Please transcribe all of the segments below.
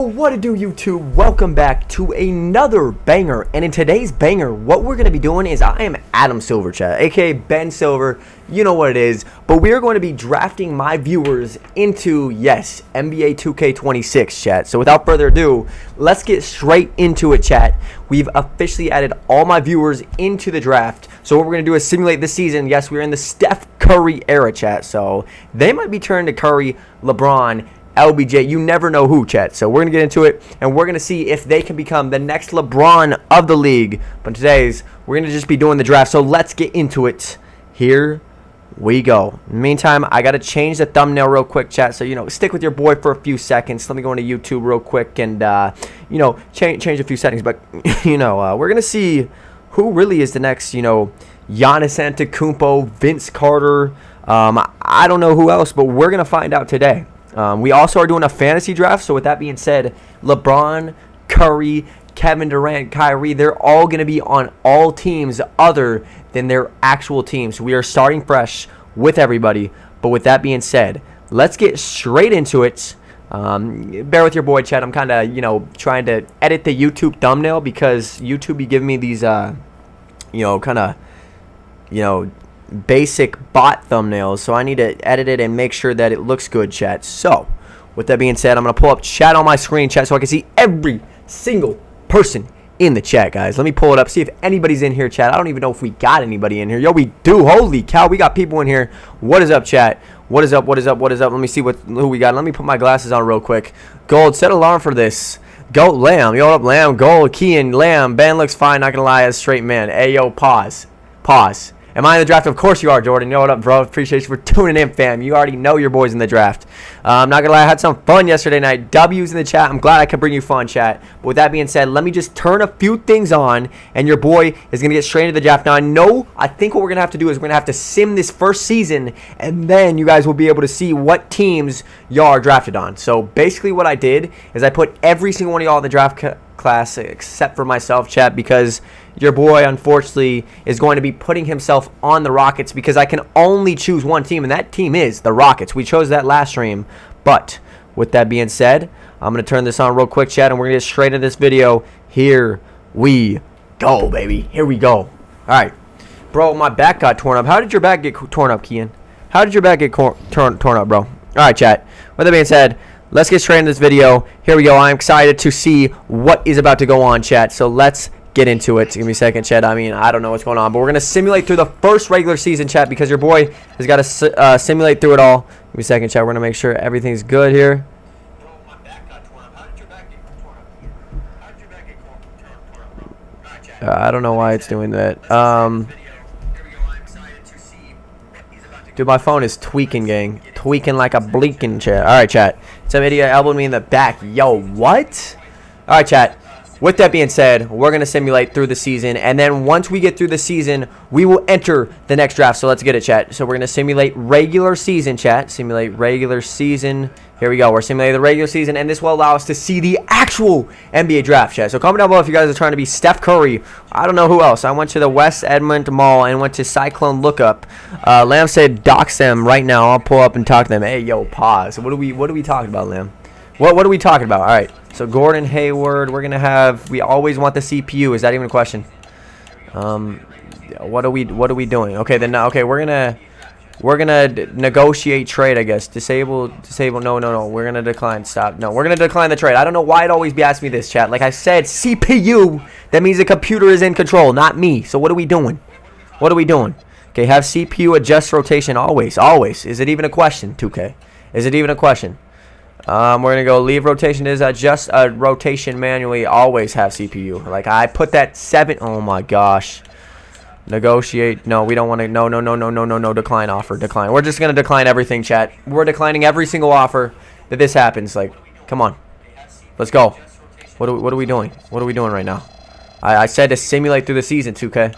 What it do, YouTube? Welcome back to another banger. And in today's banger, what we're going to be doing is I am Adam Silver, chat, aka Ben Silver. You know what it is. But we are going to be drafting my viewers into, yes, NBA 2K26, chat. So without further ado, let's get straight into it, chat. We've officially added all my viewers into the draft. So what we're going to do is simulate this season. Yes, we're in the Steph Curry era, chat. So they might be turning to Curry, LeBron, LBJ, you never know who, chat. So we're going to get into it, and we're going to see if they can become the next LeBron of the league. But today's, we're going to just be doing the draft. So let's get into it. Here we go. In the meantime, I got to change the thumbnail real quick, chat. So, stick with your boy for a few seconds. Let me go into YouTube real quick and, change a few settings. But, we're going to see who really is the next, Giannis Antetokounmpo, Vince Carter. I don't know who else, but we're going to find out today. We also are doing a fantasy draft. So with that being said, LeBron, Curry, Kevin Durant, Kyrie, they're all going to be on all teams other than their actual teams. So we are starting fresh with everybody. But with that being said, let's get straight into it. Bear with your boy, chat. I'm kind of, trying to edit the YouTube thumbnail because YouTube be giving me these, basic bot thumbnails, so I need to edit it and make sure that it looks good, chat. So with that being said, I'm gonna pull up chat on my screen, chat, so I can see every single person in the chat, guys. Let me pull it up, see if anybody's in here, chat. I don't even know if we got anybody in here. Yo, we do. Holy cow, we got people in here. What is up, chat? What is up? What is up? What is up? Let me see who we got. Let me put my glasses on real quick. Gold, set alarm for this. Gold, Lamb. Yo, what up, Lamb? Gold, Kean, Lamb. Ben looks fine, not gonna lie, as straight man. Hey, yo, pause. Am I in the draft? Of course you are, Jordan. Yo, what up, bro? Appreciate you for tuning in, fam. You already know your boys in the draft. I'm not going to lie, I had some fun yesterday night. W's in the chat. I'm glad I could bring you fun, chat. But with that being said, let me just turn a few things on, and your boy is going to get straight into the draft. Now, I think what we're going to have to do is we're going to have to sim this first season, and then you guys will be able to see what teams y'all are drafted on. So basically what I did is I put every single one of y'all in the draft class except for myself, chat, because your boy unfortunately is going to be putting himself on the Rockets because I can only choose one team, and that team is the Rockets. We chose that last stream. But with that being said, I'm going to turn this on real quick, chat, and we're going to get straight into this video. Here we go, baby. Here we go. All right. Bro, my back got torn up. How did your back get torn up, Kian? How did your back get torn up, bro? All right, chat. With that being said, let's get straight into this video. Here we go. I'm excited to see what is about to go on, chat. So let's get into it. Give me a second, chat. I don't know what's going on, but we're going to simulate through the first regular season, chat, because your boy has got to simulate through it all. Give me a second, chat. We're going to make sure everything's good here. My back got torn up. How did your back get torn up? How did your back get torn up? I don't know why it's doing that. Dude, my phone is tweaking, gang. Tweaking like a bleaking, chat. All right, chat. Some idiot elbowed me in the back. Yo, what? All right, chat. With that being said, we're going to simulate through the season, and then once we get through the season, we will enter the next draft. So let's get it, chat. So we're going to simulate regular season, chat. Simulate regular season. Here we go. We're simulating the regular season, and this will allow us to see the actual NBA draft, chat. So comment down below if you guys are trying to be Steph Curry. I don't know who else. I went to the West Edmond Mall and went to Cyclone Lookup. Lamb said dox them right now. I'll pull up and talk to them. Hey, yo, pause. What are we talking about, Lamb? What are we talking about? All right. So Gordon Hayward, we're gonna have. We always want the CPU. Is that even a question? What are we doing? Okay, then. Okay, we're gonna negotiate trade, I guess. Disable. No. We're gonna decline. Stop. No, we're gonna decline the trade. I don't know why it always be asking me this, chat. Like I said, CPU. That means the computer is in control, not me. So what are we doing? Okay, have CPU adjust rotation always. Is it even a question? 2K. Is it even a question? We're gonna go leave rotation is adjust rotation manually. Always have CPU. Like I put that 7. Oh my gosh. Negotiate. No, we don't want to. No. Decline offer. Decline. We're just gonna decline everything, chat. We're declining every single offer that this happens. Like, come on. Let's go. What are we doing? What are we doing right now? I said to simulate through the season. 2K.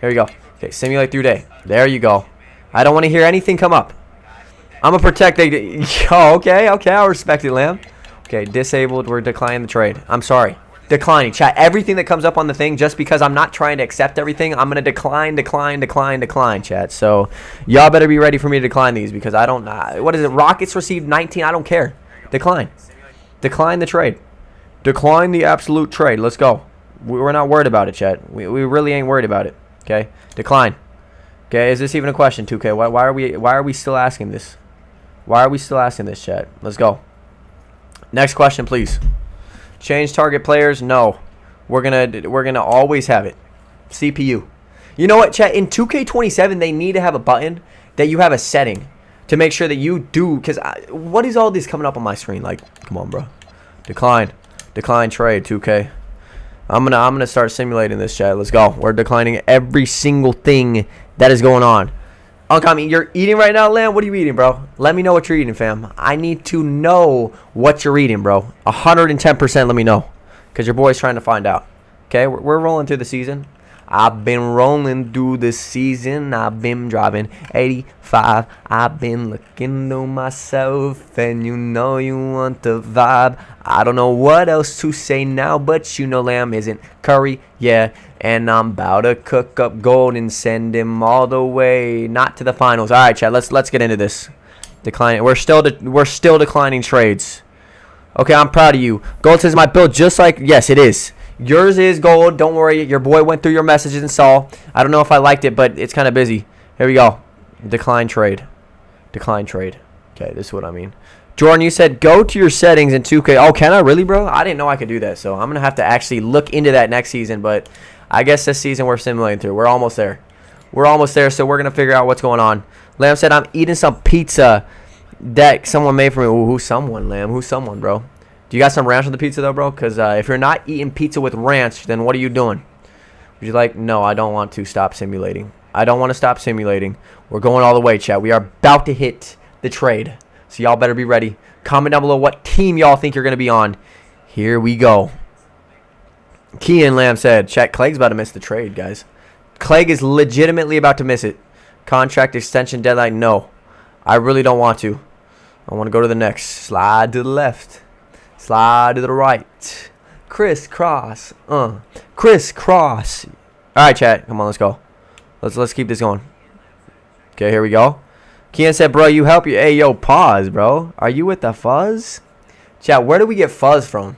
Here we go. Okay, simulate through day. There you go. I don't want to hear anything come up. I'm gonna protect the. Oh, okay, I'll respect it, Lamb. Okay, disabled. We're declining the trade. I'm sorry. Declining. Chat, everything that comes up on the thing, just because I'm not trying to accept everything, I'm gonna decline, chat. So y'all better be ready for me to decline these because I don't. What is it? Rockets received 19. I don't care. Decline. Decline the trade. Decline the absolute trade. Let's go. We're not worried about it, chat. We really ain't worried about it. Okay? Decline. Okay, is this even a question, 2K? Why are we still asking this? Why are we still asking this, chat? Let's go. Next question, please. Change target players? No. We're gonna always have it. CPU. You know what, chat? In 2K27, they need to have a button that you have a setting to make sure that you do. Because what is all this coming up on my screen? Like, come on, bro. Decline. Decline trade, 2K. I'm gonna start simulating this, chat. Let's go. We're declining every single thing that is going on. Uncle, you're eating right now, Lamb? What are you eating, bro? Let me know what you're eating, fam. I need to know what you're eating, bro. 110% let me know. Because your boy's trying to find out. Okay, we're rolling through the season. I've been rolling through the season. I've been driving 85. I've been looking to myself. And you know you want the vibe. I don't know what else to say now. But you know Lamb isn't Curry. Yeah. And I'm about to cook up gold and send him all the way. Not to the finals. All right, chat. Let's get into this. Declining. We're still declining trades. Okay, I'm proud of you. Gold says my build just like... Yes, it is. Yours is gold. Don't worry. Your boy went through your messages and saw. I don't know if I liked it, but it's kind of busy. Here we go. Decline trade. Decline trade. Okay, this is what I mean. Jordan, you said go to your settings in 2K. Oh, can I really, bro? I didn't know I could do that, so I'm going to have to actually look into that next season, but I guess this season we're simulating through. We're almost there. We're almost there, so we're going to figure out what's going on. Lamb said I'm eating some pizza that someone made for me. Ooh, who's someone, Lamb? Who's someone, bro? Do you got some ranch on the pizza, though, bro? Because if you're not eating pizza with ranch, then what are you doing? Would you like... No, I don't want to stop simulating. I don't want to stop simulating. We're going all the way, chat. We are about to hit the trade. So y'all better be ready. Comment down below what team y'all think you're going to be on. Here we go. Kean Lamb said, chat, Clegg's about to miss the trade, guys. Clegg is legitimately about to miss it. Contract extension deadline, no. I really don't want to. I want to go to the next. Slide to the left. Slide to the right. Crisscross. Crisscross. All right, chat. Come on, let's go. Let's keep this going. Okay, here we go. Kian said, bro, you help you. Hey, yo, pause, bro. Are you with the fuzz? Chat, where do we get fuzz from?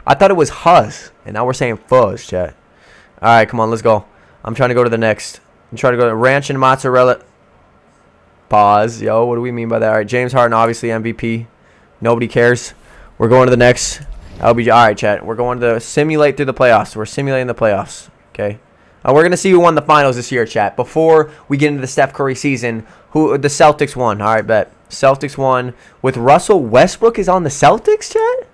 I thought it was huzz, and now we're saying fuzz, chat. All right, come on, let's go. I'm trying to go to the next. I'm trying to go to ranch and mozzarella. Pause. Yo, what do we mean by that? All right, James Harden, obviously MVP. Nobody cares. We're going to the next LBJ. All right, chat. We're going to simulate through the playoffs. We're simulating the playoffs. Okay. We're going to see who won the finals this year, chat. Before we get into the Steph Curry season, who the Celtics won. All right, bet. Celtics won with Russell Westbrook is on the Celtics, chat?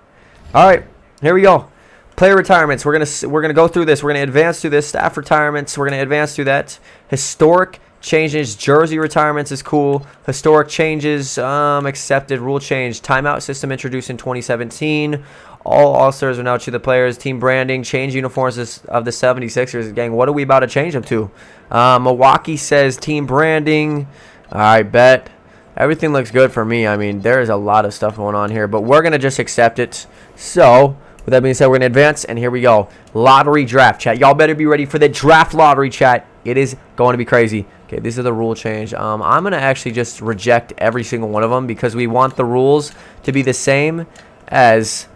All right. Here we go. Player retirements. We're gonna go through this. We're gonna advance through this. Staff retirements. We're gonna advance through that. Historic changes. Jersey retirements is cool. Historic changes accepted. Rule change. Timeout system introduced in 2017. All All-Stars are now to the players. Team branding. Change uniforms of the 76ers. Gang, what are we about to change them to? Milwaukee says team branding. All right, bet. Everything looks good for me. I mean, there is a lot of stuff going on here, but we're going to just accept it. So, with that being said, we're going to advance, and here we go. Lottery draft, chat. Y'all better be ready for the draft lottery, chat. It is going to be crazy. Okay, this is the rule change. I'm going to actually just reject every single one of them because we want the rules to be the same as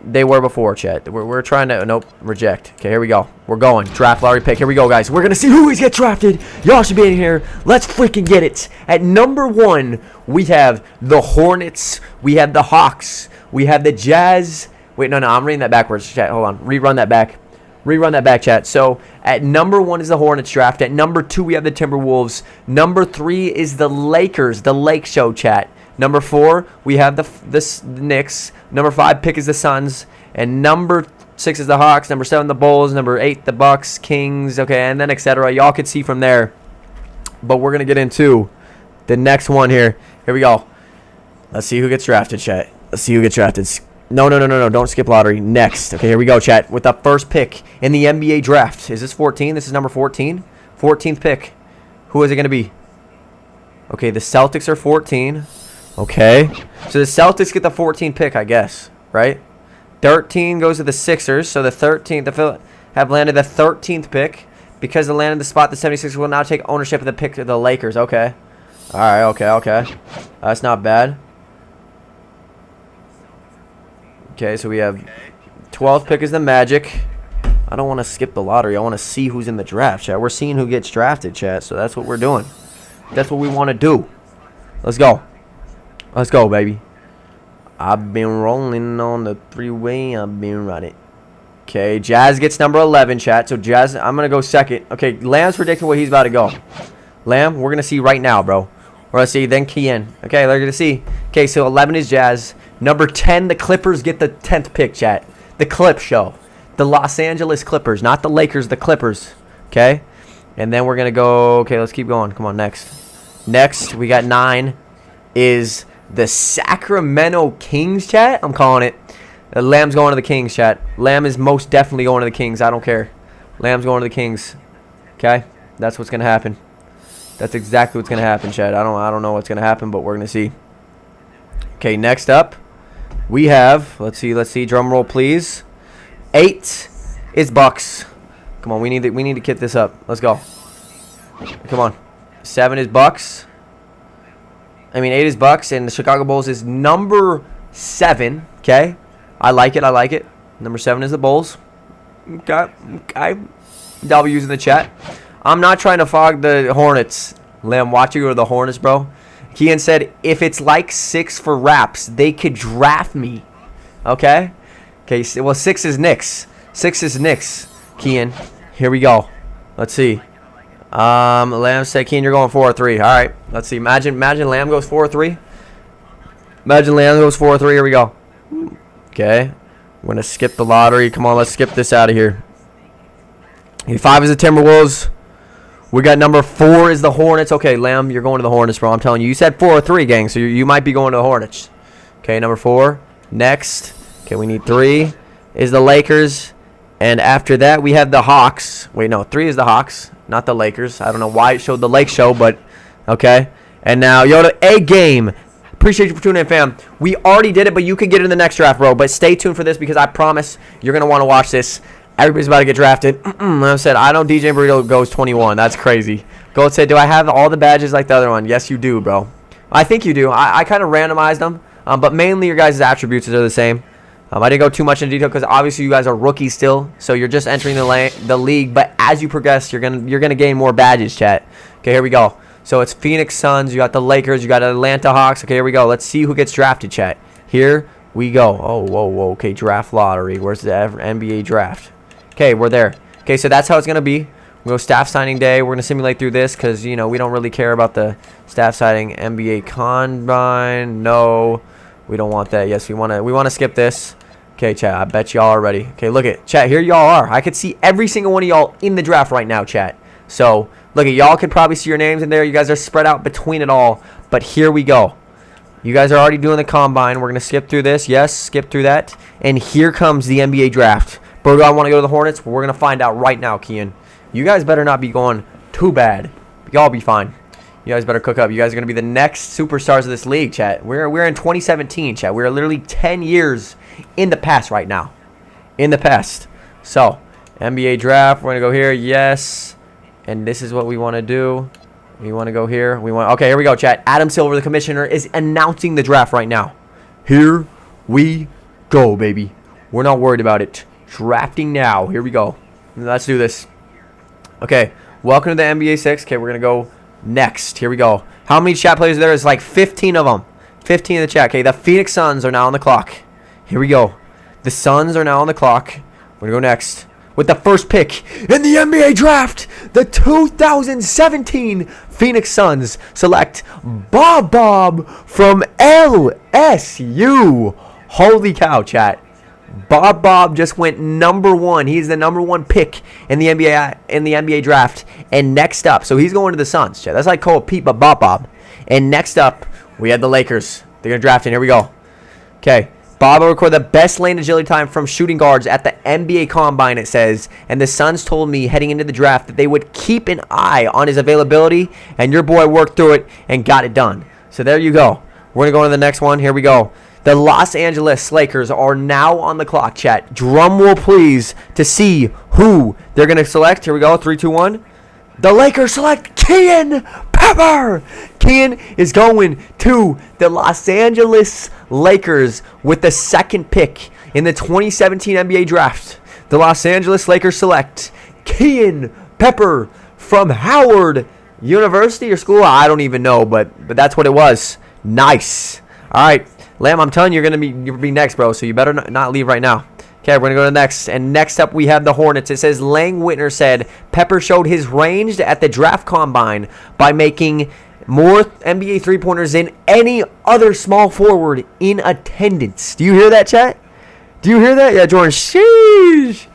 they were before, chat. We're trying to... Nope, reject. Okay, here we go. We're going. Draft lottery pick. Here we go, guys. We're going to see who is get drafted. Y'all should be in here. Let's freaking get it. At number 1, we have the Hornets. We have the Hawks. We have the Jazz. Wait, no, I'm reading that backwards, chat. Hold on. Rerun that back. Rerun that back, chat. So, at number 1 is the Hornets draft. At number 2, we have the Timberwolves. Number 3 is the Lakers, the Lake Show, chat. Number 4, we have the Knicks. Number 5 pick is the Suns. And number 6 is the Hawks. Number 7, the Bulls. Number 8, the Bucks, Kings. Okay, and then etc. Y'all can see from there. But we're going to get into the next one here. Here we go. Let's see who gets drafted, chat. Let's see who gets drafted. No. Don't skip lottery. Next. Okay, here we go, chat. With the first pick in the NBA draft. Is this 14? This is number 14. 14th pick. Who is it going to be? Okay, the Celtics are 14. Okay. So the Celtics get the 14th pick, I guess. Right? 13 goes to the Sixers. So the 13th have landed the 13th pick. Because they landed the spot, the 76ers will now take ownership of the pick of the Lakers. Okay. All right, okay. That's not bad. Okay, so we have 12th pick is the Magic. I don't want to skip the lottery. I want to see who's in the draft, chat. We're seeing who gets drafted, chat. So that's what we're doing. That's what we want to do. Let's go. Let's go, baby. I've been rolling on the three-way. I've been riding. Okay, Jazz gets number 11, chat. So Jazz, I'm going to go second. Okay, Lamb's predicting where he's about to go. Lamb, we're going to see right now, bro. We're going to see, then Kian. Okay, they're going to see. Okay, so 11 is Jazz. Number 10, the Clippers get the 10th pick, chat. The Clip Show. The Los Angeles Clippers, not the Lakers, the Clippers. Okay? And then we're going to go, okay, let's keep going. Come on, next. Next, we got 9 is the Sacramento Kings, chat. I'm calling it. Lamb's going to the Kings, chat. Lamb is most definitely going to the Kings. I don't care. Lamb's going to the Kings. Okay? That's what's going to happen. That's exactly what's going to happen, chat. I don't know what's going to happen, but we're going to see. Okay, next up, we have, let's see, drum roll, please. 8 is Bucks. Come on, we need to get this up. Let's go. Come on. 7 is Bucks. 8 is Bucks, and the Chicago Bulls is number 7. Okay, I like it. Number 7 is the Bulls. Okay. W's in the chat. I'm not trying to fog the Hornets. Lamb, watch you go to the Hornets, bro. Kian said, if it's like 6 for Raps, they could draft me. Okay? Okay, well, 6 is Knicks. 6 is Knicks, Kian. Here we go. Let's see. Lamb said, Kian, you're going 4-3. All right, let's see. Imagine Lamb goes 4-3. Imagine Lamb goes 4-3. Here we go. Okay. I'm going to skip the lottery. Come on, let's skip this out of here. 5 is the Timberwolves. We got number 4 is the Hornets. Okay, Lamb, you're going to the Hornets, bro. I'm telling you. You said 4-3, gang, so you might be going to the Hornets. Okay, number 4. Next. Okay, we need 3 is the Lakers. And after that, we have the Hawks. Wait, no, 3 is the Hawks, not the Lakers. I don't know why it showed the Lake Show, but okay. And now, Yoda, a game. Appreciate you for tuning in, fam. We already did it, but you could get it in the next draft, bro. But stay tuned for this because I promise you're going to want to watch this. Everybody's about to get drafted. I said, I know DJ Burrito goes 21. That's crazy. Gold said, do I have all the badges like the other one? Yes, you do, bro. I think you do. I kind of randomized them, but mainly your guys' attributes are the same. I didn't go too much into detail because obviously you guys are rookies still, so you're just entering the league. But as you progress, you're gonna gain more badges, chat. Okay, here we go. So it's Phoenix Suns. You got the Lakers. You got Atlanta Hawks. Okay, here we go. Let's see who gets drafted, chat. Here we go. Oh, whoa. Okay, draft lottery. Where's the NBA draft? Okay, we're there. Okay, so that's how it's gonna be. We go staff signing day. We're gonna simulate through this because we don't really care about the staff signing. NBA combine. No, we don't want that. Yes, we wanna skip this. Okay, chat, I bet y'all are ready. Okay, look at chat. Here y'all are. I could see every single one of y'all in the draft right now, chat. So, look at y'all could probably see your names in there. You guys are spread out between it all. But here we go. You guys are already doing the combine. We're going to skip through this. Yes, skip through that. And here comes the NBA draft. Bro, do I want to go to the Hornets? We're going to find out right now, Kian. You guys better not be going too bad. Y'all be fine. You guys better cook up. You guys are going to be the next superstars of this league, chat. We're in 2017, chat. We're literally 10 years in the past right now. In the past. So, NBA draft. We're going to go here. Yes. And this is what we want to do. We want to go here. Okay, here we go, chat. Adam Silver, the commissioner, is announcing the draft right now. Here we go, baby. We're not worried about it. Drafting now. Here we go. Let's do this. Okay. Welcome to the NBA 6. Okay, we're going to go next. Here we go. How many chat players are there? It's like 15 of them. 15 in the chat. Okay, the Phoenix Suns are now on the clock. Here we go. The Suns are now on the clock. We're going to go next. With the first pick in the NBA draft, the 2017 Phoenix Suns select Bob from LSU. Holy cow, chat. Bob just went number 1. He's the number 1 pick in the NBA draft. And next up, so he's going to the Suns, chat. That's like Cole Pete, but Bob. And next up, we had the Lakers. They're going to draft in. Here we go. Okay. Bob will record the best lane agility time from shooting guards at the NBA Combine, it says. And the Suns told me heading into the draft that they would keep an eye on his availability. And your boy worked through it and got it done. So there you go. We're going to go to the next one. Here we go. The Los Angeles Lakers are now on the clock, chat. Drum roll, please, to see who they're going to select. Here we go. 3, 2, 1. The Lakers select Kian Pepper. Kian is going to the Los Angeles Lakers with the second pick in the 2017 NBA Draft, the Los Angeles Lakers select Kian Pepper from Howard University or school. I don't even know, but that's what it was. Nice. All right, Lamb, I'm telling you, you'll be next, bro. So you better not leave right now. Okay, we're gonna go to the next. And next up, we have the Hornets. It says Lang Whitner said Pepper showed his range at the draft combine by making more NBA three-pointers than any other small forward in attendance. Do you hear that, chat? Do you hear that? Yeah, Jordan. Sheesh.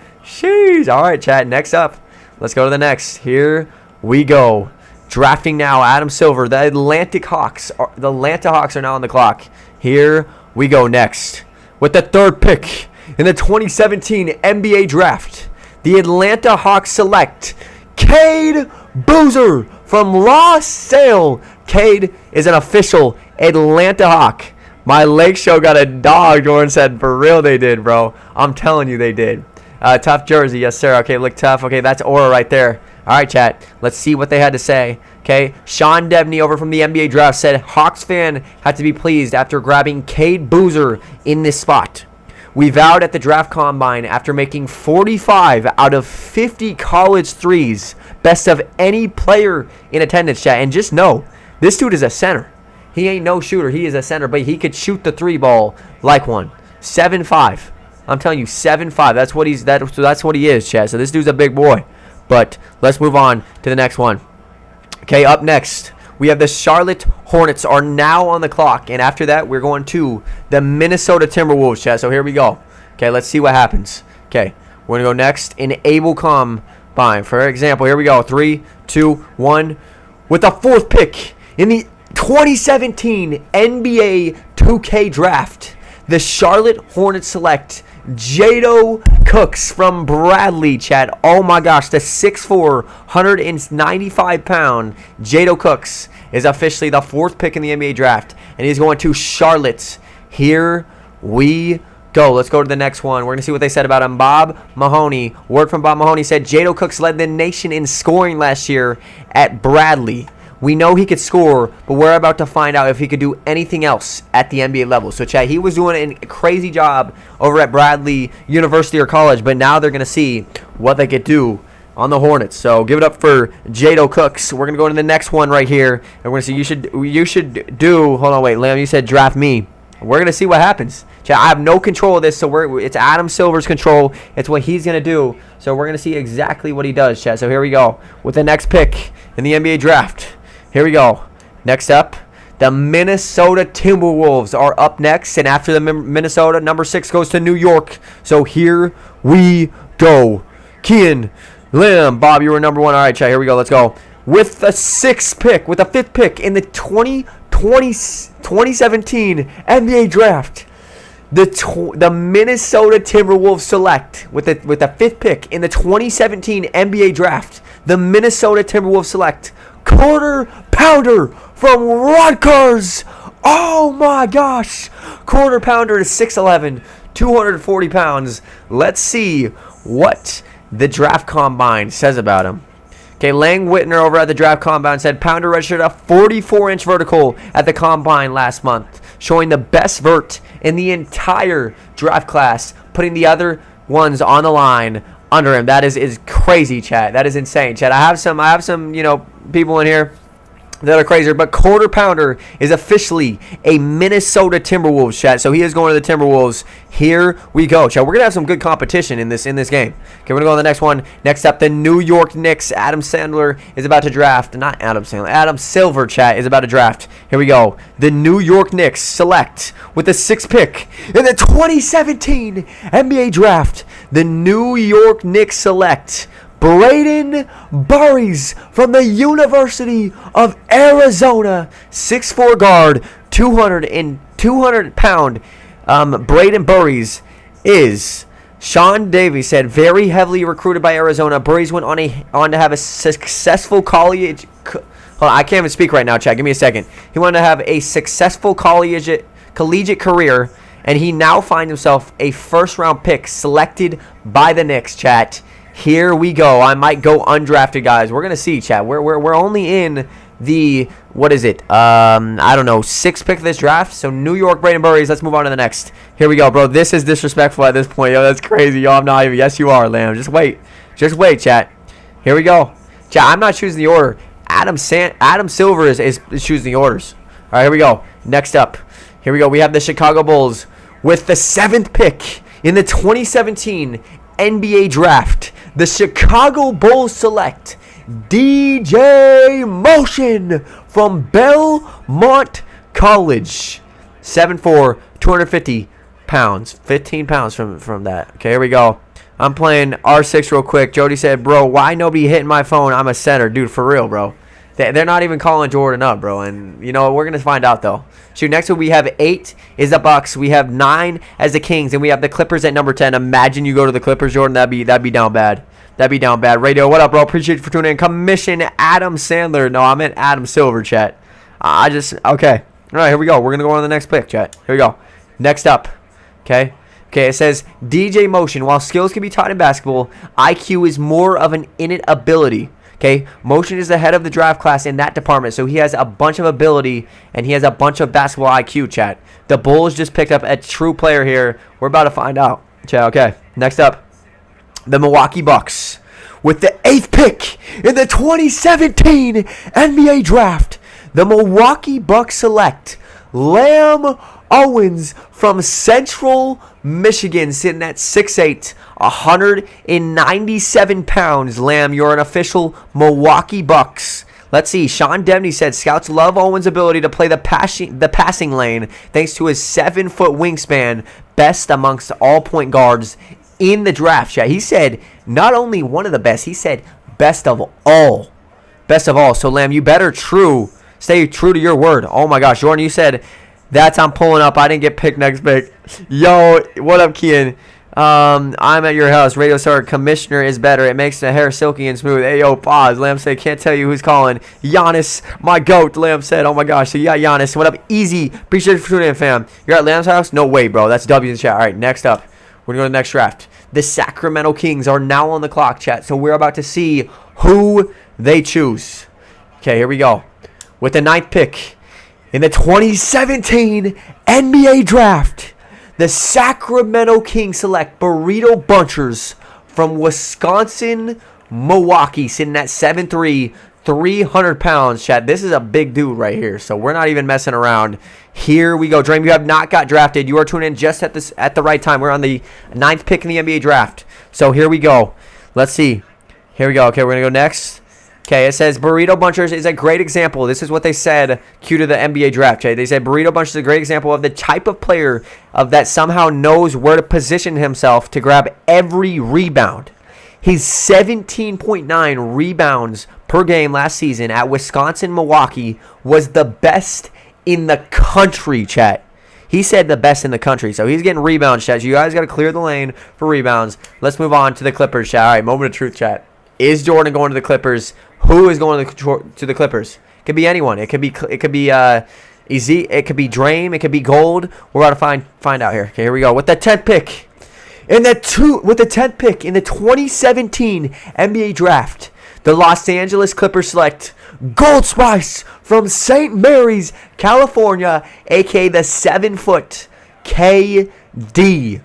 All right, chat. Next up, let's go to the next. Here we go. Drafting now, Adam Silver. The Atlanta Hawks are now on the clock. Here we go next. With the third pick in the 2017 NBA Draft, the Atlanta Hawks select Cade Boozer from La Salle. Cade is an official Atlanta Hawk. My Lake Show got a dog, Jordan said. For real they did, bro. I'm telling you they did. Tough jersey, yes sir. Okay, look tough. Okay, that's aura right there. All right, chat. Let's see what they had to say. Okay, Sean Devney over from the NBA Draft said Hawks fan had to be pleased after grabbing Cade Boozer in this spot. We vowed at the draft combine after making 45 out of 50 college threes, best of any player in attendance, chat. And just know, this dude is a center. He ain't no shooter. He is a center, but he could shoot the three ball like one. 7'5". I'm telling you, 7'5". That's what he is, chat. So this dude's a big boy. But let's move on to the next one. Okay, up next, we have the Charlotte Hornets are now on the clock. And after that, we're going to the Minnesota Timberwolves, chat. So here we go. Okay, let's see what happens. Okay, we're going to go next in Able Combine. For example, here we go. 3, 2, 1. With the fourth pick in the 2017 NBA 2K Draft, the Charlotte Hornets select Jado Cooks from Bradley, chat. Oh my gosh, the 6'4", 195-pound Jado Cooks is officially the fourth pick in the NBA Draft, and he's going to Charlotte. Here we go. Let's go to the next one. We're going to see what they said about him. Bob Mahoney, word from Bob Mahoney, said Jado Cooks led the nation in scoring last year at Bradley. We know he could score, but we're about to find out if he could do anything else at the NBA level. So, chat, he was doing a crazy job over at Bradley University or college, but now they're going to see what they could do on the Hornets. So, give it up for Jado Cooks. We're going to go to the next one right here, and we're going to see you should do. Hold on, wait, Lamb, you said draft me. We're going to see what happens. Chat, I have no control of this, so it's Adam Silver's control. It's what he's going to do. So, we're going to see exactly what he does, chat. So, here we go with the next pick in the NBA Draft. Here we go. Next up, the Minnesota Timberwolves are up next. And after the Minnesota, number 6 goes to New York. So here we go. Kian, Lim, Bob, you were number 1. All right, chat, here we go. Let's go. With the 5th pick in the 2017 NBA Draft, the Minnesota Timberwolves select, with the 5th pick in the 2017 NBA Draft, the Minnesota Timberwolves select Quarter Pounder from Rutgers. Oh my gosh. Quarter Pounder is 6'11", 240 pounds. Let's see what the draft combine says about him. Okay, Lang Whitner over at the draft combine said Pounder registered a 44-inch vertical at the combine last month, showing the best vert in the entire draft class, putting the other ones on the line under him. That is crazy, chat. That is insane, chat. I have some people in here that are crazier, but Quarter Pounder is officially a Minnesota Timberwolves, chat. So he is going to the Timberwolves. Here we go, chat. We're gonna have some good competition in this game. Okay, we're gonna go on the next one. Next up, the New York Knicks. Adam Silver, chat, is about to draft. Here we go. The New York Knicks select with the 6th pick in the 2017 NBA Draft. The New York Knicks select Braden Burries from the University of Arizona. 6'4" guard, 200-pound. Braden Burries is, Sean Davies said, very heavily recruited by Arizona. Burries went on to have a successful college. Hold on, I can't even speak right now, chat. Give me a second. He wanted to have a successful collegiate career, and he now finds himself a first-round pick selected by the Knicks, chat. Here we go. I might go undrafted, guys. We're gonna see, chat. We're only in the, what is it? I don't know, 6th pick of this draft. So New York, Braden Burries. Let's move on to the next. Here we go, bro. This is disrespectful at this point. Yo, that's crazy. Yo, I'm not even. Yes, you are, Lamb. Just wait. Just wait, chat. Here we go. Chat, I'm not choosing the order. Adam Silver is choosing the orders. All right, here we go. Next up. Here we go. We have the Chicago Bulls with the 7th pick in the 2017 NBA draft. The Chicago Bulls select DJ Motion from Belmont College. 7'4", 250 pounds. 15 pounds from that. Okay, here we go. I'm playing R6 real quick. Jody said, bro, why nobody hitting my phone? I'm a center. Dude, for real, bro. They're not even calling Jordan up, bro. And, you know, we're going to find out, though. Shoot, next one we have 8 is the Bucks. We have 9 as the Kings. And we have the Clippers at number 10. Imagine you go to the Clippers, Jordan. That'd be down bad. That'd be down bad. Radio, what up, bro? Appreciate you for tuning in. Commission Adam Sandler. No, I meant Adam Silver, chat. Okay. All right, here we go. We're going to go on to the next pick, chat. Here we go. Next up. Okay, it says DJ Motion. While skills can be taught in basketball, IQ is more of an innate ability. Okay, Motion is the head of the draft class in that department, so he has a bunch of ability and he has a bunch of basketball IQ, chat. The Bulls just picked up a true player here. We're about to find out, chat. Okay, next up. The Milwaukee Bucks with the 8th pick in the 2017 NBA draft. The Milwaukee Bucks select Lamb Owens from Central Michigan, sitting at 6'8", 197 pounds. Lamb, you're an official Milwaukee Bucks. Let's see. Sean Debney said scouts love Owens' ability to play the passing lane thanks to his 7-foot wingspan, best amongst all point guards in the draft, chat. He said not only one of the best, he said best of all. Best of all. So, Lamb, you better stay true to your word. Oh, my gosh. Jordan, you said I'm pulling up. I didn't get picked next pick. Yo, what up, Kian? I'm at your house. Radio Star Commissioner is better. It makes the hair silky and smooth. Hey, yo, pause. Lamb said, can't tell you who's calling. Giannis, my goat. Lamb said, oh my gosh. So, yeah, Giannis. What up? Easy. Appreciate you for tuning in, fam. You're at Lamb's house? No way, bro. That's W in the chat. All right, next up. We're going to go to the next draft. The Sacramento Kings are now on the clock, chat. So, we're about to see who they choose. Okay, here we go. With the 9th pick in the 2017 NBA draft, the Sacramento Kings select Burrito Bunchers from Wisconsin, Milwaukee, sitting at 7'3", 300 pounds, chat. This is a big dude right here, so we're not even messing around. Here we go. Dream, you have not got drafted. You are tuning in just at the right time. We're on the 9th pick in the NBA draft. So here we go. Let's see. Here we go. Okay, we're going to go next. Okay, it says Burrito Bunchers is a great example. This is what they said, cue to the NBA draft. Okay? They said Burrito Bunchers is a great example of the type of player that somehow knows where to position himself to grab every rebound. His 17.9 rebounds per game last season at Wisconsin, Milwaukee was the best in the country, chat. He said the best in the country, so he's getting rebounds, chat. You guys got to clear the lane for rebounds. Let's move on to the Clippers, chat. All right, moment of truth, chat. Is Jordan going to the Clippers? Who is going to the Clippers? It could be anyone. It could be Easy. It could be Dream. It could be Gold. We're about to find out here. Okay, here we go. With the 10th pick in the 2017 NBA draft, the Los Angeles Clippers select Gold Spice from St. Mary's, California, aka the 7-foot KD.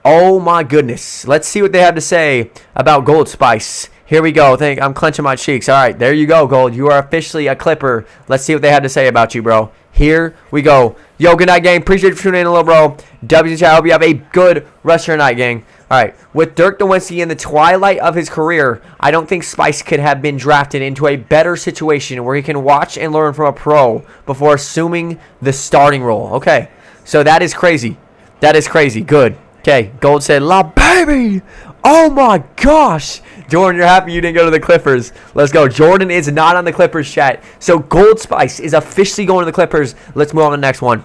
Oh my goodness. Let's see what they have to say about Gold Spice. Here we go. I'm clenching my cheeks. All right, there you go, Gold. You are officially a Clipper. Let's see what they had to say about you, bro. Here we go. Yo, good night, gang. Appreciate you for tuning in, little bro. W, I hope you have a good rest of your night, gang. All right, with Dirk Nowitzki in the twilight of his career, I don't think Spice could have been drafted into a better situation where he can watch and learn from a pro before assuming the starting role. Okay, so that is crazy. That is crazy. Good. Okay, Gold said, La baby! Oh my gosh! Jordan, you're happy you didn't go to the Clippers. Let's go. Jordan is not on the Clippers, chat. So Gold Spice is officially going to the Clippers. Let's move on to the next one.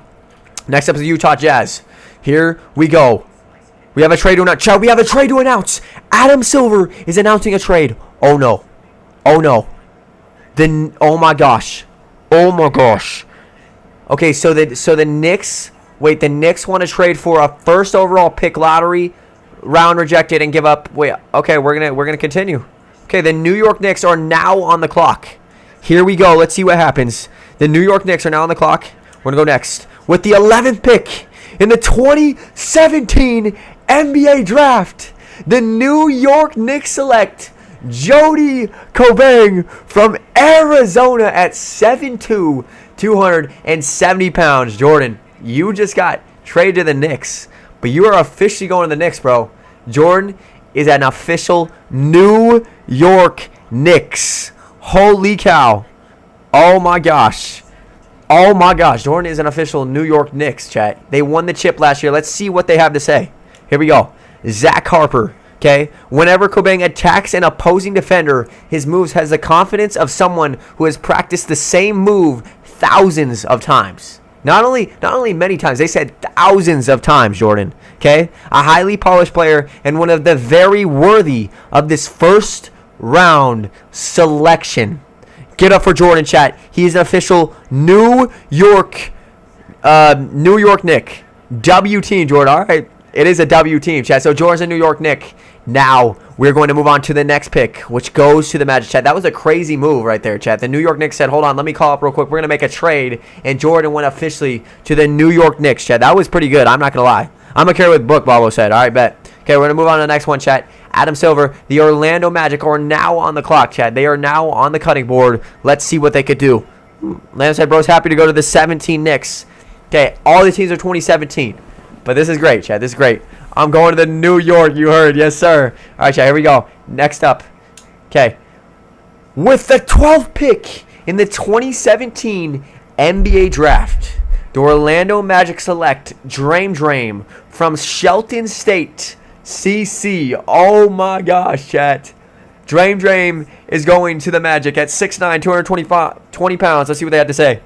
Next up is the Utah Jazz. Here we go. We have a trade to announce. Chat, we have a trade to announce. Adam Silver is announcing a trade. Oh no. Oh no. Oh my gosh. Oh my gosh. Okay, so the Knicks. Wait, the Knicks want to trade for a first overall pick lottery round rejected and give up. Wait, okay, we're gonna continue. Okay, the New York Knicks are now on the clock. Here we go. Let's see what happens. The New York Knicks are now on the clock. We're going to go next with the 11th pick in the 2017 NBA Draft. The New York Knicks select Jody Kobang from Arizona at 7'2", 270 pounds. Jordan, you just got traded to the Knicks, but you are officially going to the Knicks, bro. Jordan is an official New York Knicks. Holy cow. Oh my gosh. Oh my gosh. Jordan is an official New York Knicks, chat. They won the chip last year. Let's see what they have to say. Here we go. Zach Harper. Okay, whenever Kobang attacks an opposing defender, his moves has the confidence of someone who has practiced the same move thousands of times. Not only many times, they said thousands of times, Jordan. Okay, a highly polished player and one of the very worthy of this first round selection. Get up for Jordan, chat. He's an official New York Knick. W team, Jordan. All right, it is a W team, chat. So Jordan's a New York Knick. Now, we're going to move on to the next pick, which goes to the Magic, chat. That was a crazy move right there, chat. The New York Knicks said, hold on, let me call up real quick. We're going to make a trade, and Jordan went officially to the New York Knicks, chat. That was pretty good. I'm not going to lie. I'm going to carry with book, Bobo said. All right, bet. Okay, we're going to move on to the next one, chat. Adam Silver, the Orlando Magic are now on the clock, chat. They are now on the cutting board. Let's see what they could do. Lando said, bro's happy to go to the 17 Knicks. Okay, all the teams are 2017. But this is great, chat. This is great. I'm going to the New York, you heard. Yes, sir. All right, chat, here we go. Next up. Okay. With the 12th pick in the 2017 NBA Draft, the Orlando Magic select Drain from Shelton State, CC. Oh, my gosh, chat. Drain is going to the Magic at 6'9", 220 pounds. Let's see what they have to say.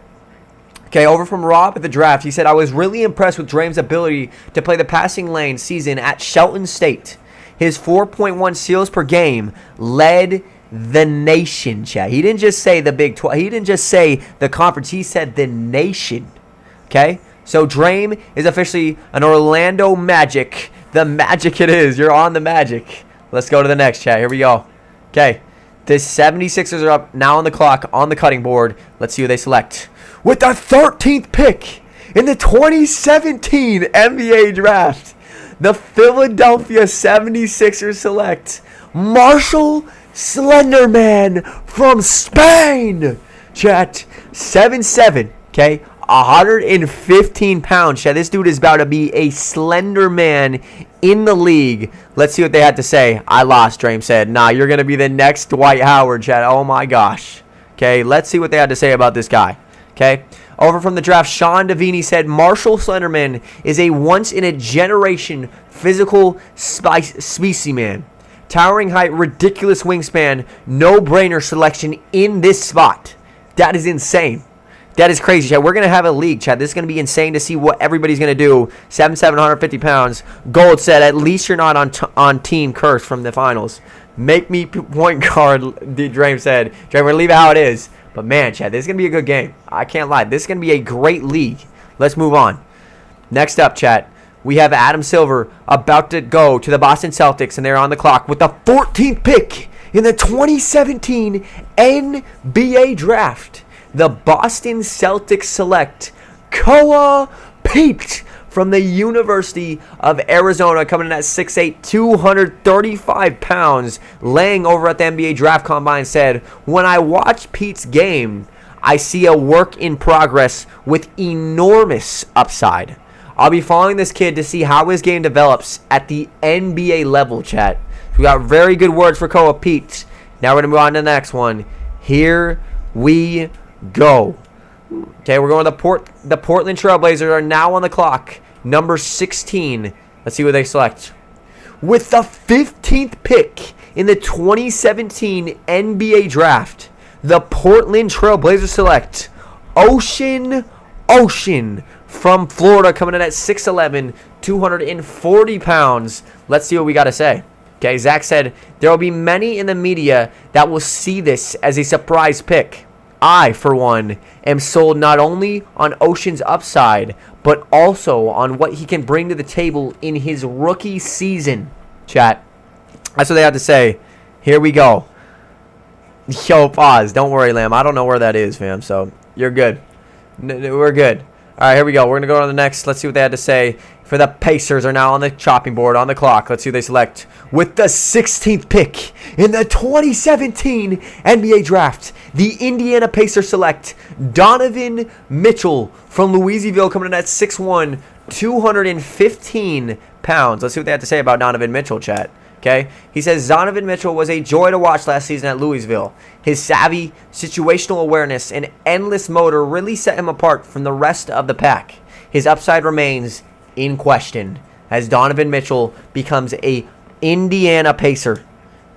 Okay, over from Rob at the draft. He said, I was really impressed with Drame's ability to play the passing lane season at Shelton State. His 4.1 steals per game led the nation, chat. He didn't just say the Big 12. He didn't just say the conference. He said the nation. Okay, so Drame is officially an Orlando Magic. The Magic it is. You're on the Magic. Let's go to the next, chat. Here we go. Okay, the 76ers are up now on the clock, on the cutting board. Let's see who they select. With the 13th pick in the 2017 NBA Draft, the Philadelphia 76ers select Marshall Slenderman from Spain. Chat, 7'7", okay, 115 pounds. Chat, this dude is about to be a slender man in the league. Let's see what they had to say. I lost, Drame said. Nah, you're going to be the next Dwight Howard, chat. Oh, my gosh. Okay, let's see what they had to say about this guy. Okay, over from the draft, Sean Davini said Marshall Slenderman is a once-in-a-generation physical specimen. Towering height, ridiculous wingspan, no-brainer selection in this spot. That is insane. That is crazy, Chad. We're going to have a league, Chad. This is going to be insane to see what everybody's going to do. 750 pounds. Gold said, at least you're not on Team Curse from the finals. Make me point guard, Drame said. Drame, we're going to leave it how it is. But, man, Chad, this is going to be a good game. I can't lie. This is going to be a great league. Let's move on. Next up, Chad, we have Adam Silver about to go to the Boston Celtics, and they're on the clock with the 14th pick in the 2017 NBA Draft. The Boston Celtics select Koa Pete from the University of Arizona, coming in at 6'8", 235 pounds, laying over at the NBA Draft Combine, said, when I watch Pete's game, I see a work in progress with enormous upside. I'll be following this kid to see how his game develops at the NBA level, chat. We got very good words for Koa Pete. Now we're going to move on to the next one. Here we go. Okay, we're going to the Portland Trailblazers are now on the clock. Number 16. Let's see what they select. With the 15th pick in the 2017 NBA Draft, the Portland Trailblazers select Ocean from Florida, coming in at 6'11", 240 pounds. Let's see what we got to say. Okay, Zach said, there will be many in the media that will see this as a surprise pick. I, for one, am sold not only on Ocean's upside, but also on what he can bring to the table in his rookie season. Chat, that's what they have to say. Here we go. Yo, pause. Don't worry, Lamb. I don't know where that is, fam. So you're good. We're good. All right, here we go. We're going to go on to the next. Let's see what they had to say. For the Pacers are now on the chopping board, on the clock. Let's see who they select. With the 16th pick in the 2017 NBA Draft, the Indiana Pacers select Donovan Mitchell from Louisville, coming in at 6'1", 215 pounds. Let's see what they have to say about Donovan Mitchell, chat. Okay, he says Donovan Mitchell was a joy to watch last season at Louisville. His savvy, situational awareness, and endless motor really set him apart from the rest of the pack. His upside remains in question as Donovan Mitchell becomes a Indiana Pacer.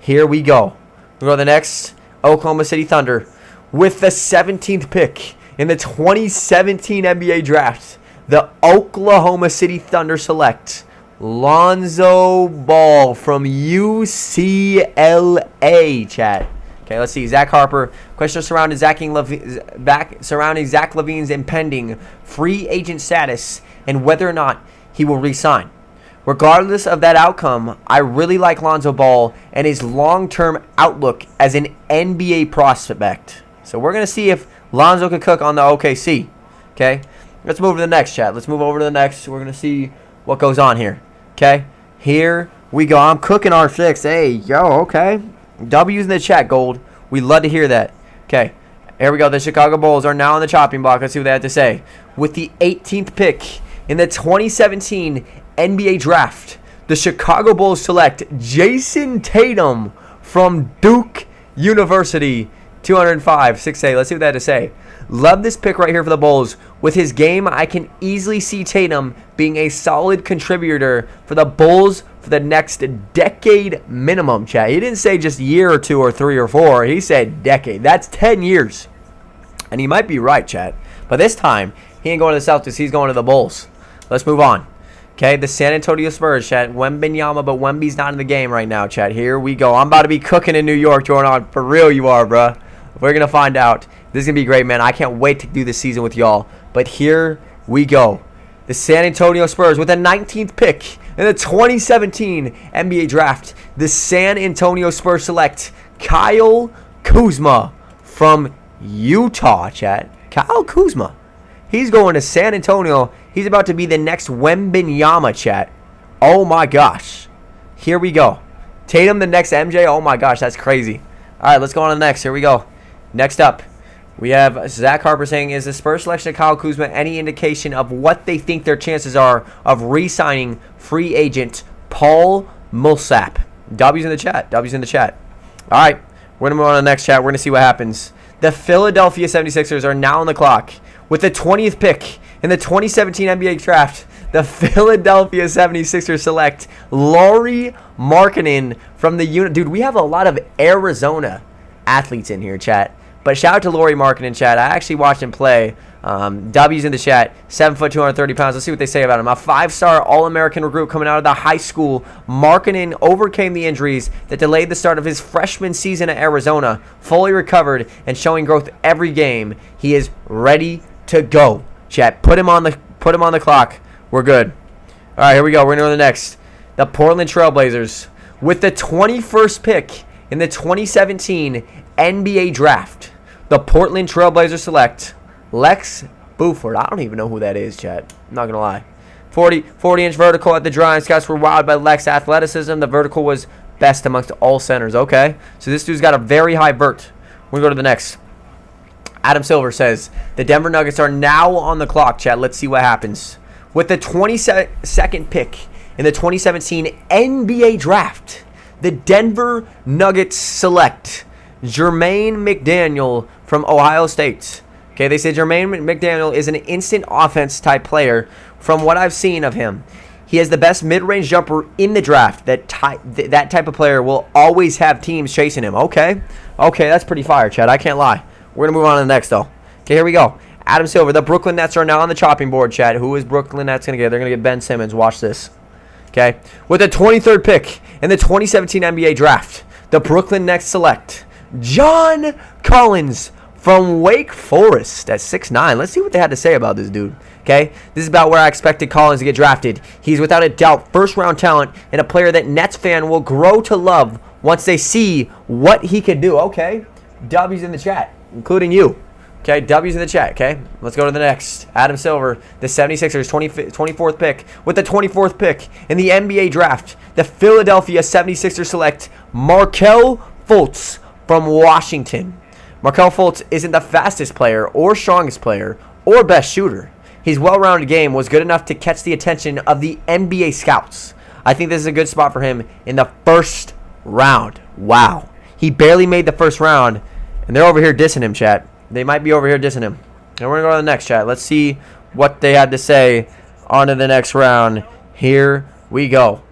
Here we go. We go to the next, Oklahoma City Thunder. With the 17th pick in the 2017 NBA Draft, the Oklahoma City Thunder select Lonzo Ball from UCLA, chat. Okay, let's see. Zach Harper. Questions surrounding Zach LaVine's impending free agent status and whether or not he will re-sign. Regardless of that outcome, I really like Lonzo Ball and his long-term outlook as an NBA prospect. So we're going to see if Lonzo can cook on the OKC. Okay, let's move to the next, chat. Let's move over to the next. We're going to see what goes on here. Okay, here we go. I'm cooking R6. Hey, yo, okay. W's in the chat, Gold. We love to hear that. Okay, here we go. The Chicago Bulls are now on the chopping block. Let's see what they have to say. With the 18th pick in the 2017 NBA Draft, the Chicago Bulls select Jason Tatum from Duke University. 205, 6A. Let's see what they have to say. Love this pick right here for the Bulls. With his game, I can easily see Tatum being a solid contributor for the Bulls for the next decade minimum, chat. He didn't say just year or 2 or 3 or 4. He said decade. That's 10 years. And he might be right, chat. But this time, he ain't going to the Celtics. He's going to the Bulls. Let's move on. Okay, the San Antonio Spurs, chat. Wembanyama, but Wemby's not in the game right now, chat. Here we go. I'm about to be cooking in New York, Jordan. For real you are, bruh. We're going to find out. This is going to be great, man. I can't wait to do this season with y'all. But here we go. The San Antonio Spurs with the 19th pick in the 2017 NBA Draft. The San Antonio Spurs select Kyle Kuzma from Utah, chat. Kyle Kuzma. He's going to San Antonio. He's about to be the next Wembanyama, chat. Oh, my gosh. Here we go. Tatum, the next MJ. Oh, my gosh. That's crazy. All right, let's go on to the next. Here we go. Next up, we have Zach Harper saying, is the Spurs selection of Kyle Kuzma any indication of what they think their chances are of re-signing free agent Paul Millsap? W's in the chat. W's in the chat. All right, we're going to move on to the next chat. We're going to see what happens. The Philadelphia 76ers are now on the clock. With the 20th pick in the 2017 NBA Draft, the Philadelphia 76ers select Lauri Markkanen from the unit. Dude, we have a lot of Arizona athletes in here, chat. But shout out to Lauri Markkanen, chat. I actually watched him play. W's in the chat. 7 foot, 230 pounds. Let's see what they say about him. A 5-star All-American recruit coming out of the high school. Markkanen overcame the injuries that delayed the start of his freshman season at Arizona. Fully recovered and showing growth every game. He is ready to go, chat. Put him on the clock. We're good. All right, here we go. We're going to go to the next. The Portland Trailblazers with the 21st pick in the 2017 NBA Draft. The Portland Trailblazers select Lex Buford. I don't even know who that is, chat. I'm not going to lie. 40-inch vertical at the drawing. Scouts were wowed by Lex's athleticism. The vertical was best amongst all centers. Okay, so this dude's got a very high vert. We're going to go to the next. Adam Silver says, the Denver Nuggets are now on the clock, chat. Let's see what happens. With the 22nd pick in the 2017 NBA Draft, the Denver Nuggets select Jermaine McDaniel from Ohio State. Okay, they say Jermaine McDaniel is an instant offense type player from what I've seen of him. He has the best mid-range jumper in the draft. That type of player will always have teams chasing him. Okay, that's pretty fire, Chad. I can't lie. We're going to move on to the next, though. Okay, here we go. Adam Silver. The Brooklyn Nets are now on the chopping board, Chad. Who is Brooklyn Nets going to get? They're going to get Ben Simmons. Watch this. Okay, with the 23rd pick in the 2017 NBA Draft, the Brooklyn Nets select John Collins from Wake Forest at 6'9". Let's see what they had to say about this dude. Okay, this is about where I expected Collins to get drafted. He's without a doubt first-round talent and a player that Nets fan will grow to love once they see what he can do. Okay, W's in the chat, including you. Okay, W's in the chat, okay? Let's go to the next. Adam Silver, the 76ers, 24th pick. With the 24th pick in the NBA draft, the Philadelphia 76ers select Markelle Fultz from Washington. Markelle Fultz isn't the fastest player or strongest player or best shooter. His well-rounded game was good enough to catch the attention of the NBA scouts. I think this is a good spot for him in the first round. Wow. He barely made the first round, and they're over here dissing him, chat. They might be over here dissing him. And we're going to go to the next, chat. Let's see what they had to say on to the next round. Here we go.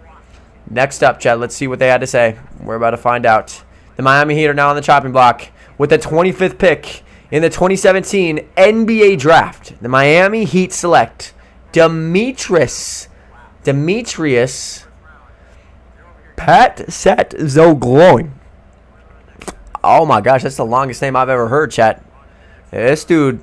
Next up, chat. Let's see what they had to say. We're about to find out. The Miami Heat are now on the chopping block with the 25th pick in the 2017 NBA Draft. The Miami Heat select Demetrius Patsatzoglou. Oh my gosh, that's the longest name I've ever heard, chat. This dude,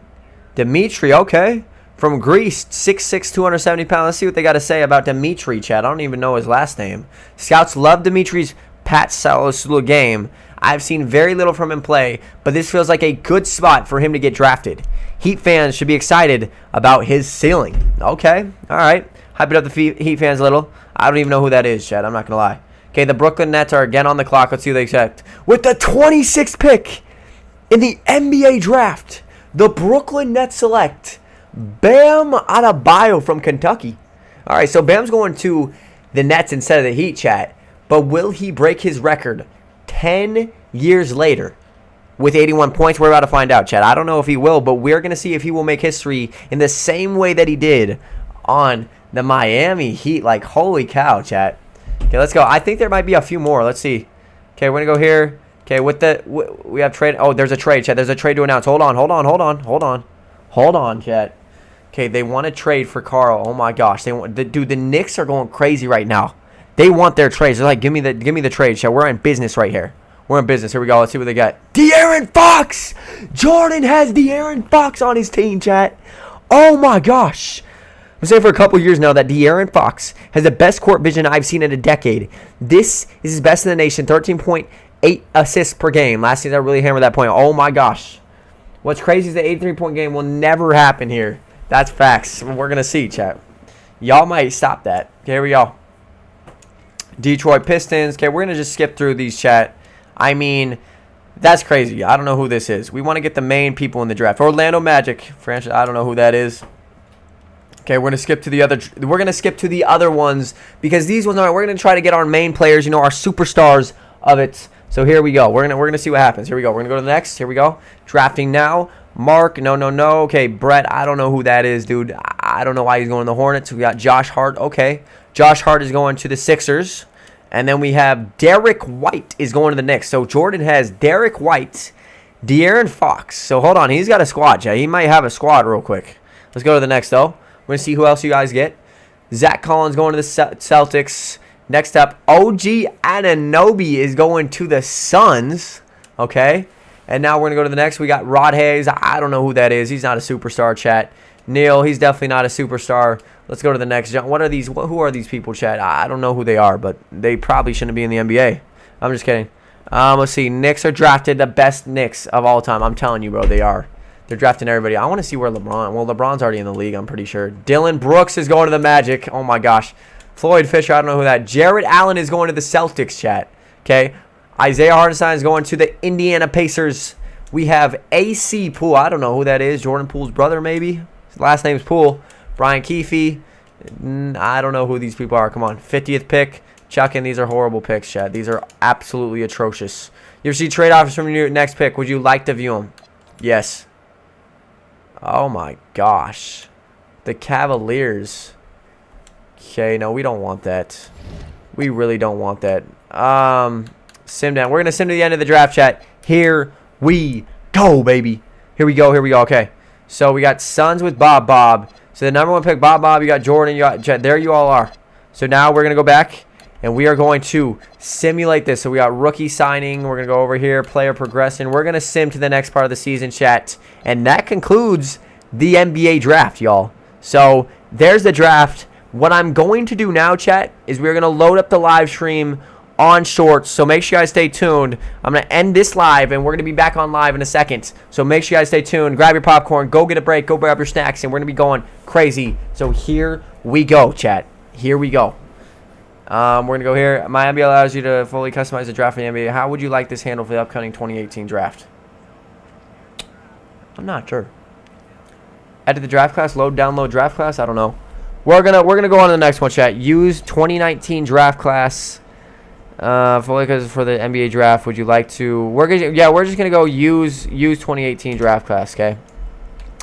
Dimitri, okay. From Greece, 6'6", 270 pounds. Let's see what they got to say about Dimitri, chat. I don't even know his last name. Scouts love Dimitri's Patsatzoglou game. I've seen very little from him play, but this feels like a good spot for him to get drafted. Heat fans should be excited about his ceiling. Okay, all right. Hype it up the Heat fans a little. I don't even know who that is, chat. I'm not going to lie. Okay, the Brooklyn Nets are again on the clock. Let's see what they expect. With the 26th pick in the NBA draft, the Brooklyn Nets select Bam Adebayo from Kentucky. All right, so Bam's going to the Nets instead of the Heat, chat. But will he break his record 10 years later with 81 points? We're about to find out, chat. I don't know if he will, but we're going to see if he will make history in the same way that he did on the Miami Heat. Like, holy cow, chat. Okay, let's go. I think there might be a few more. Let's see. Okay, we're going to go here. Okay, we have trade. Oh, there's a trade, chat. There's a trade to announce. Hold on, chat. Okay, they want to trade for Carl. Oh my gosh. Dude, the Knicks are going crazy right now. They want their trades. They're like, give me the trade, chat. We're in business right here. We're in business. Here we go. Let's see what they got. De'Aaron Fox! Jordan has De'Aaron Fox on his team, chat. Oh my gosh. I'm saying for a couple years now that De'Aaron Fox has the best court vision I've seen in a decade. This is his best in the nation, 13.8 assists per game. Last season I really hammered that point. Oh my gosh. What's crazy is the 83-point game will never happen here. That's facts. We're going to see, chat. Y'all might stop that. Okay, here we go. Detroit Pistons. Okay, we're going to just skip through these, chat. I mean, that's crazy. I don't know who this is. We want to get the main people in the draft. Orlando Magic franchise. I don't know who that is. Okay, we're gonna skip to the other. We're gonna skip to the other ones because these ones aren't. We're gonna try to get our main players, our superstars of it. So here we go. We're gonna see what happens. Here we go. We're gonna go to the next. Here we go. Drafting now. Mark. No. Okay, Brett. I don't know who that is, dude. I don't know why he's going to the Hornets. We got Josh Hart. Okay, Josh Hart is going to the Sixers, and then we have Derek White is going to the Knicks. So Jordan has Derek White, De'Aaron Fox. So hold on. He's got a squad, yeah. He might have a squad real quick. Let's go to the next though. We're going to see who else you guys get. Zach Collins going to the Celtics. Next up, OG Anunoby is going to the Suns. Okay. And now we're going to go to the next. We got Rod Hayes. I don't know who that is. He's not a superstar, chat. Neil, he's definitely not a superstar. Let's go to the next. What are these? Who are these people, chat? I don't know who they are, but they probably shouldn't be in the NBA. I'm just kidding. Let's see. Knicks are drafted the best Knicks of all time. I'm telling you, bro, they are. They're drafting everybody. I want to see where LeBron. Well, LeBron's already in the league, I'm pretty sure. Dylan Brooks is going to the Magic. Oh, my gosh. Floyd Fisher, I don't know who that. Jared Allen is going to the Celtics, chat. Okay. Isaiah Hartenstein is going to the Indiana Pacers. We have AC Poole. I don't know who that is. Jordan Poole's brother, maybe. His last name's Poole. Brian Keefe. I don't know who these people are. Come on. 50th pick. Chuck in. These are horrible picks, chat. These are absolutely atrocious. You ever see trade offers from your next pick? Would you like to view them? Yes. Oh my gosh. The Cavaliers. Okay, no, we don't want that. We really don't want that. Sim down. We're going to sim to the end of the draft, chat. Here we go, baby. Here we go. Okay. So we got Suns with Bob. So the number one pick, Bob. You got Jordan. You got Jet. There you all are. So now we're going to go back. And we are going to simulate this. So we got rookie signing. We're going to go over here, player progression. We're going to sim to the next part of the season, chat. And that concludes the NBA draft, y'all. So there's the draft. What I'm going to do now, chat, is we're going to load up the live stream on shorts. So make sure you guys stay tuned. I'm going to end this live, and we're going to be back on live in a second. So make sure you guys stay tuned. Grab your popcorn. Go get a break. Go grab your snacks, and we're going to be going crazy. So here we go, chat. Here we go. We're going to go here. My NBA allows you to fully customize the draft for the NBA. How would you like this handle for the upcoming 2018 draft? I'm not sure. Add to the draft class. Load, download draft class. I don't know. We're gonna go on to the next one, chat. Use 2019 draft class. Fully because for the NBA draft. Would you like to? We're just gonna go use 2018 draft class. Okay.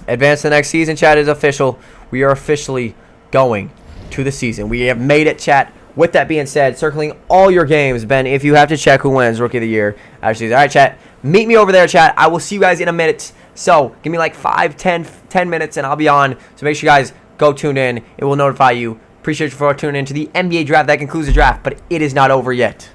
Advance to the next season, chat, is official. We are officially going to the season. We have made it, chat. With that being said, circling all your games, Ben, if you have to check who wins Rookie of the Year. Actually, all right, chat. Meet me over there, chat. I will see you guys in a minute. So give me like 5, 10 minutes, and I'll be on. So make sure you guys go tune in. It will notify you. Appreciate you for tuning in to the NBA draft. That concludes the draft, but it is not over yet.